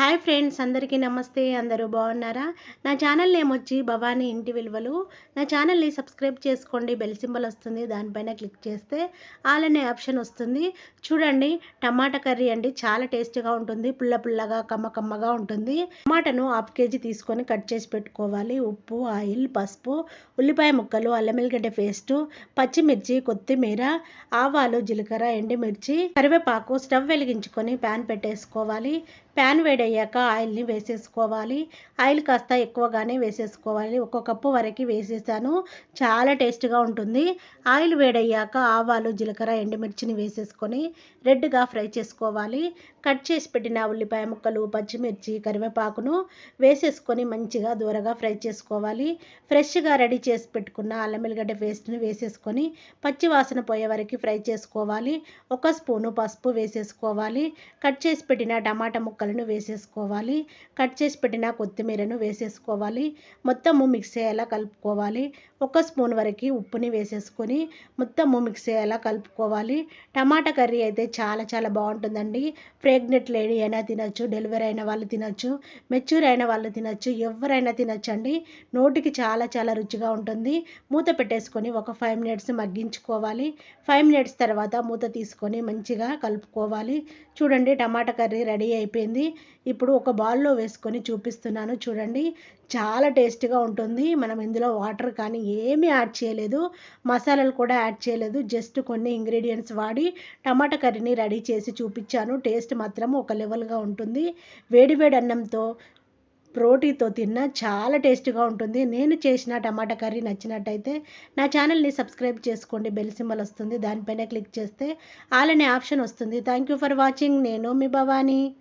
Hi friends, అందరికీ నమస్తే. అందరూ బాగున్నారా? నా ఛానల్ నేమ్ వచ్చి భవానీ ఇంటి విలువలు. నా ఛానల్ని సబ్స్క్రైబ్ చేసుకోండి. బెల్ సింబల్ వస్తుంది, దానిపైన క్లిక్ చేస్తే ఆల్ అనే ఆప్షన్ వస్తుంది. చూడండి, టమాటా కర్రీ అండి. చాలా టేస్టీగా ఉంటుంది. పుల్ల పుల్లగా కమ్మగా ఉంటుంది. టమాటాను హాఫ్ కేజీ తీసుకొని కట్ చేసి పెట్టుకోవాలి. ఉప్పు, ఆయిల్, పసుపు, ఉల్లిపాయ ముక్కలు, అల్లం వెల్లిగడ్డ పేస్టు, పచ్చిమిర్చి, కొత్తిమీర, ఆవాలు, జీలకర్ర, ఎండుమిర్చి, కరివేపాకు. స్టవ్ వెలిగించుకొని ప్యాన్ పెట్టేసుకోవాలి. ప్యాన్ వేడయ్యాక ఆయిల్ని వేసేసుకోవాలి. ఆయిల్ కాస్త ఎక్కువగానే వేసేసుకోవాలి. 1 కప్పు వరకు వేసేసాను. చాలా టేస్ట్గా ఉంటుంది. ఆయిల్ వేడయ్యాక ఆవాలు, జీలకర్ర, ఎండుమిర్చిని వేసేసుకొని రెడ్గా ఫ్రై చేసుకోవాలి. కట్ చేసి పెట్టిన ఉల్లిపాయ ముక్కలు, పచ్చిమిర్చి, కరివేపాకును వేసేసుకొని మంచిగా దూరగా ఫ్రై చేసుకోవాలి. ఫ్రెష్గా రెడీ చేసి పెట్టుకున్న అల్లం వెల్లిగడ్డ పేస్ట్ని వేసేసుకొని పచ్చివాసన పోయే వరకు ఫ్రై చేసుకోవాలి. 1 స్పూను పసుపు వేసేసుకోవాలి. కట్ చేసి పెట్టిన టమాటా ముక్కలను వేసేసుకోవాలి. కట్ చేసి పెట్టిన కొత్తిమీరను వేసేసుకోవాలి. మొత్తము మిక్స్ అయ్యేలా కలుపుకోవాలి. 1 స్పూన్ వరకు ఉప్పుని వేసేసుకొని మొత్తము మిక్స్ అయ్యేలా కలుపుకోవాలి. టమాటా కర్రీ అయితే చాలా బాగుంటుందండి. ప్రెగ్నెంట్ లేడీ అయినా తినచ్చు, డెలివరీ అయిన వాళ్ళు తినచ్చు, మెచ్యూర్ అయిన వాళ్ళు తినచ్చు, ఎవరైనా తినచ్చండి. నోటికి చాలా రుచిగా ఉంటుంది. మూత పెట్టేసుకొని ఒక 5 మినిట్స్ మగ్గించుకోవాలి. 5 మినిట్స్ తర్వాత మూత తీసుకొని మంచిగా కలుపుకోవాలి. చూడండి, టమాటా కర్రీ రెడీ అయిపోయింది. ఇప్పుడు ఒక బౌల్లో వేసుకొని చూపిస్తున్నాను. చూడండి, చాలా టేస్టీగా ఉంటుంది. మనం ఇందులో వాటర్ కానీ ఏమీ యాడ్ చేయలేదు, మసాలాలు కూడా యాడ్ చేయలేదు. జస్ట్ కొన్ని ఇంగ్రీడియంట్స్ వాడి టమాటా కర్రీని రెడీ చేసి చూపించాను. టేస్ట్ మాత్రం ఒక లెవెల్గా ఉంటుంది. వేడి అన్నంతో, రోటీతో తిన్నా చాలా టేస్టీగా ఉంటుంది. నేను చేసిన టమాటా కర్రీ నచ్చినట్టయితే నా ఛానల్ని సబ్స్క్రైబ్ చేసుకోండి. బెల్ సింబల్ వస్తుంది, దానిపైన క్లిక్ చేస్తే ఆల్ అనే ఆప్షన్ వస్తుంది. Thank you for watching. నేను మీ భవానీ.